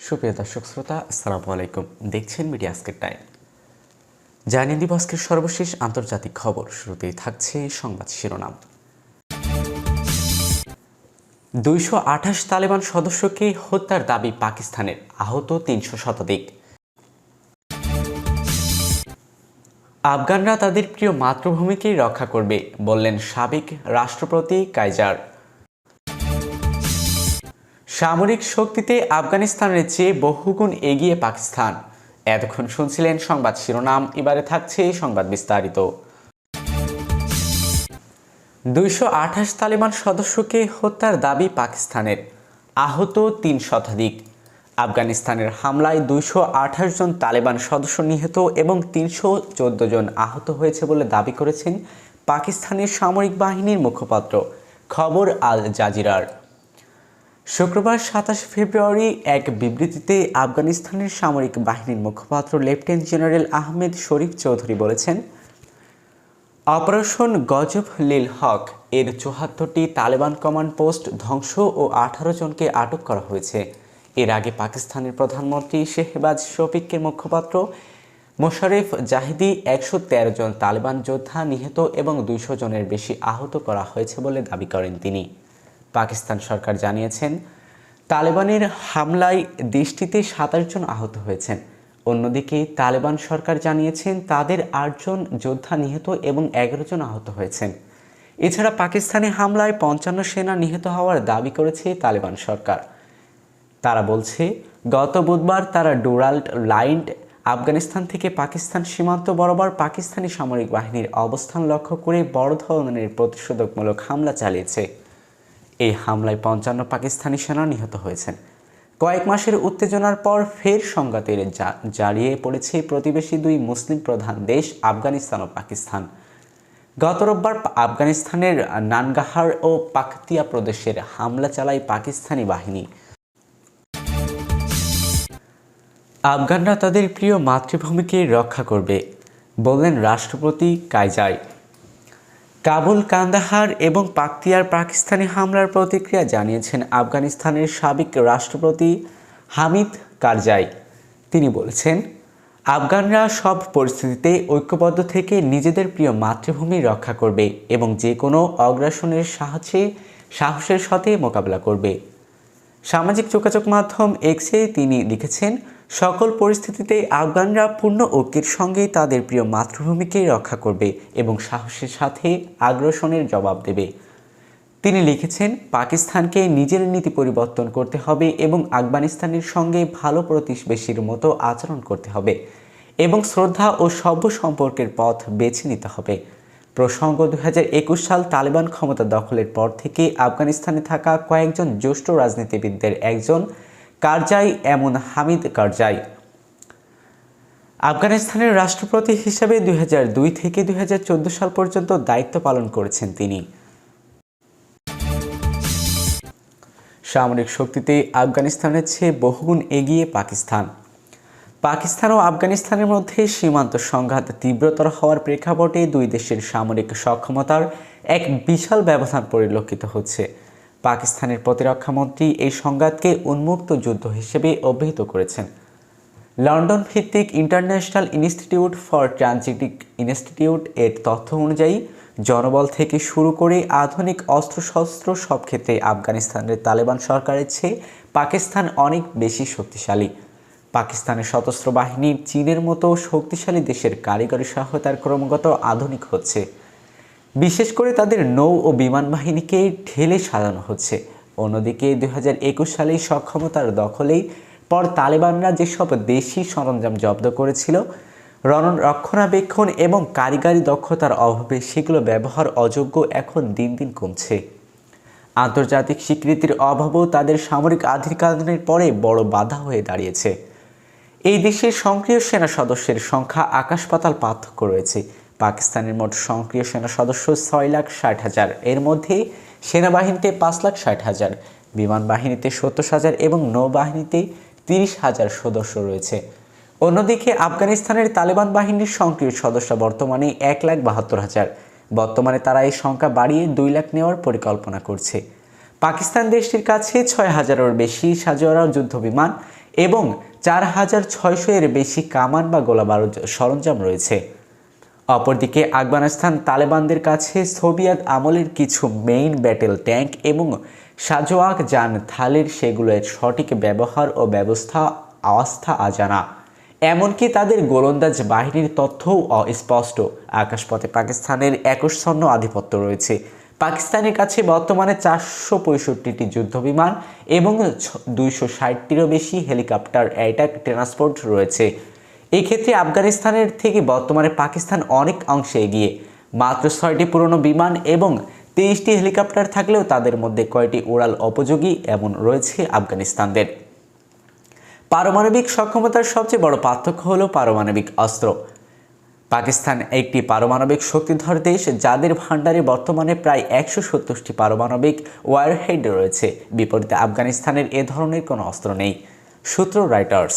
সুপ্রিয় দর্শক শ্রোতা, আসসালামু আলাইকুম। দেখছেন মিডিয়া আজকের টাইম। জানিয়ে দিব আজকের সর্বশেষ আন্তর্জাতিক খবর। শুরুতেই থাকছে সংবাদ শিরোনাম। 228 তালেবান সদস্যকে হত্যার দাবি পাকিস্তানের, আহত 300 শতাধিক। আফগানরা তাদের প্রিয় মাতৃভূমিকেই রক্ষা করবে, বললেন সাবেক রাষ্ট্রপতি কাইজার। সামরিক শক্তিতে আফগানিস্তানের চেয়ে বহুগুণ এগিয়ে পাকিস্তান। এতক্ষণ শুনছিলেন সংবাদ শিরোনাম, এবারে থাকছে সংবাদ বিস্তারিত। 228 তালেবান সদস্যকে হত্যার দাবি পাকিস্তানের, আহত 3 শতাধিক। আফগানিস্তানের হামলায় 228 জন তালেবান সদস্য নিহত এবং 314 জন আহত হয়েছে বলে দাবি করেছেন পাকিস্তানের সামরিক বাহিনীর মুখপাত্র খবর আল জাজিরার। শুক্রবার 27 ফেব্রুয়ারি এক বিবৃতিতে আফগানিস্তানের সামরিক বাহিনীর মুখপাত্র লেফটেন্যান্ট জেনারেল আহমেদ শরীফ চৌধুরী বলেছেন, অপারেশন গজব লিল হক এর 74টি তালেবান কমান্ড পোস্ট ধ্বংস ও 18 জনকে আটক করা হয়েছে। এর আগে পাকিস্তানের প্রধানমন্ত্রী শেহবাজ শফিকের মুখপাত্র মোশারেফ জাহিদি 113 জন তালেবান যোদ্ধা নিহত এবং 200 জনের বেশি আহত করা হয়েছে বলে দাবি করেন তিনি। পাকিস্তান সরকার জানিয়েছেন, তালেবানের হামলায় দেশটিতে 27 জন আহত হয়েছেন। অন্যদিকে তালেবান সরকার জানিয়েছেন তাদের 8 জন যোদ্ধা নিহত এবং 11 জন আহত হয়েছেন। এছাড়া পাকিস্তানি হামলায় 55 সেনা নিহত হওয়ার দাবি করেছে তালেবান সরকার। তারা বলছে, গত বুধবার তারা ডুরাল্ড লাইন আফগানিস্তান থেকে পাকিস্তান সীমান্ত বরাবর পাকিস্তানি সামরিক বাহিনীর অবস্থান লক্ষ্য করে বড় ধরনের প্রতিশোধকমূলক হামলা চালিয়েছে। এই হামলায় 55 পাকিস্তানি সেনা নিহত হয়েছেন। কয়েক মাসের উত্তেজনার পর ফের সংঘাতের জড়িয়ে পড়েছে প্রতিবেশী দুই মুসলিম প্রধান দেশ আফগানিস্তান ও পাকিস্তান। গত রোববার আফগানিস্তানের নানগাহার ও পাকতিয়া প্রদেশের হামলা চালায় পাকিস্তানি বাহিনী। আফগানরা তাদের প্রিয় মাতৃভূমিকে রক্ষা করবে, বললেন রাষ্ট্রপতি কাইজাই। কাবুল, কান্দাহার এবং পাকতিয়ার পাকিস্তানি হামলার প্রতিক্রিয়া জানিয়েছেন আফগানিস্তানের সাবেক রাষ্ট্রপতি হামিদ কারজাই। তিনি বলেছেন, আফগানরা সব পরিস্থিতিতে ঐক্যবদ্ধ থেকে নিজেদের প্রিয় মাতৃভূমি রক্ষা করবে এবং যে কোনো অগ্রাসনের সাহসের সাথে মোকাবিলা করবে। সামাজিক যোগাযোগ মাধ্যম এক্সে তিনি লিখেছেন, সকল পরিস্থিতিতে আফগানরা পূর্ণ ঐক্যের সঙ্গে তাদের প্রিয় মাতৃভূমিকে রক্ষা করবে এবং সাহসের সাথে আগ্রাসনের জবাব দেবে। তিনি লিখেছেন, পাকিস্তানকে নিজের নীতি পরিবর্তন করতে হবে এবং আফগানিস্তানের সঙ্গে ভালো প্রতিবেশীর মতো আচরণ করতে হবে এবং শ্রদ্ধা ও সভ্য সম্পর্কের পথ বেছে নিতে হবে। প্রসঙ্গ, 2021 সাল তালেবান ক্ষমতা দখলের পর থেকে আফগানিস্তানে থাকা কয়েকজন জ্যেষ্ঠ রাজনীতিবিদদের একজন কারজাই, এমন হামিদ কারজাই। আফগানিস্তানের রাষ্ট্রপতি হিসেবে 2002 থেকে 2014 সাল পর্যন্ত দায়িত্ব পালন করেছেন তিনি। সামরিক শক্তিতে আফগানিস্তানের চেয়ে বহুগুণ এগিয়ে পাকিস্তান। পাকিস্তান ও আফগানিস্তানের মধ্যে সীমান্ত সংঘাত তীব্রতর হওয়ার প্রেক্ষাপটে দুই দেশের সামরিক সক্ষমতার এক বিশাল ব্যবধান পরিলক্ষিত হচ্ছে। পাকিস্তানের প্রতিরক্ষামন্ত্রী এই সংঘাতকে উন্মুক্ত যুদ্ধ হিসেবে অভিহিত করেছেন। লন্ডন ভিত্তিক ইন্টারন্যাশনাল ইনস্টিটিউট ফর ট্রানজিটিক ইনস্টিটিউট এর তথ্য অনুযায়ী জনবল থেকে শুরু করে আধুনিক অস্ত্রশস্ত্র সব ক্ষেত্রে আফগানিস্তানের তালেবান সরকারের চেয়ে পাকিস্তান অনেক বেশি শক্তিশালী। পাকিস্তানের সশস্ত্র বাহিনী চীনের মতো শক্তিশালী দেশের কারিগরি সহায়তার ক্রমাগত আধুনিক হচ্ছে। বিশেষ করে তাদের নৌ ও বিমান বাহিনীকে ঢেলে সাজানো হচ্ছে। অন্যদিকে 2021 সালে সক্ষমতার দখলেই পর তালেবানরা যেসব দেশি সরঞ্জাম জব্দ করেছিল, রক্ষণাবেক্ষণ এবং কারিগরি দক্ষতার অভাবে সেগুলো ব্যবহার অযোগ্য এখন দিন দিন কমছে। আন্তর্জাতিক স্বীকৃতির অভাবও তাদের সামরিক আধিকারিকের পরে বড় বাধা হয়ে দাঁড়িয়েছে। এই দেশের সক্রিয় সেনা সদস্যের সংখ্যা আকাশ পাতাল পার্থক্য রয়েছে। পাকিস্তানের মোট সক্রিয় সেনা সদস্য 6,60,000, এর মধ্যে সেনাবাহিনীতে 5,60,000, বিমান বাহিনীতে 70,000 এবং নৌবাহিনীতে 30,000 সদস্য রয়েছে। অন্যদিকে আফগানিস্তানের তালেবান বাহিনীর সক্রিয় সদস্য বর্তমানে 1,72,000। বর্তমানে তারা এই সংখ্যা বাড়িয়ে 2 লাখ নেওয়ার পরিকল্পনা করছে। পাকিস্তান দেশটির কাছে ৬,০০০-এর বেশি সাজোয়ারা যুদ্ধবিমান এবং ৪,৬০০-এর বেশি কামান বা গোলাবারুদ সরঞ্জাম রয়েছে। অপরদিকে আফগানিস্তান তালেবানদের কাছে সোভিয়েত আমলের কিছু মেইন ব্যাটেল ট্যাঙ্ক এবং সাজোয়াক যান থালের সেগুলোর সঠিক ব্যবহার ও ব্যবস্থা অবস্থা অজানা। এমনকি তাদের গোলন্দাজ বাহিনীর তথ্যও অস্পষ্ট। আকাশপথে পাকিস্তানের একচ্ছন্ন আধিপত্য রয়েছে। পাকিস্তানের কাছে বর্তমানে ৪৬৫টি যুদ্ধবিমান এবং ২৬০টিরও বেশি হেলিকপ্টার অ্যাটাক ট্রান্সপোর্ট রয়েছে। এই ক্ষেত্রে আফগানিস্তানের থেকে বর্তমানে পাকিস্তান অনেক অংশে এগিয়ে। মাত্র ৬টি পুরনো বিমান এবং ২৩টি হেলিকপ্টার থাকলেও তাদের মধ্যে কয়টি উড়াল উপযোগী এমন রয়েছে আফগানিস্তানদের। পারমাণবিক সক্ষমতার সবচেয়ে বড় পার্থক্য হলো পারমাণবিক অস্ত্র। পাকিস্তান একটি পারমাণবিক শক্তিধর দেশ, যাদের ভান্ডারে বর্তমানে প্রায় ১৭০টি পারমাণবিক ওয়ারহেড রয়েছে। বিপরীতে আফগানিস্তানের এ ধরনের কোনো অস্ত্র নেই। সূত্র রয়টার্স।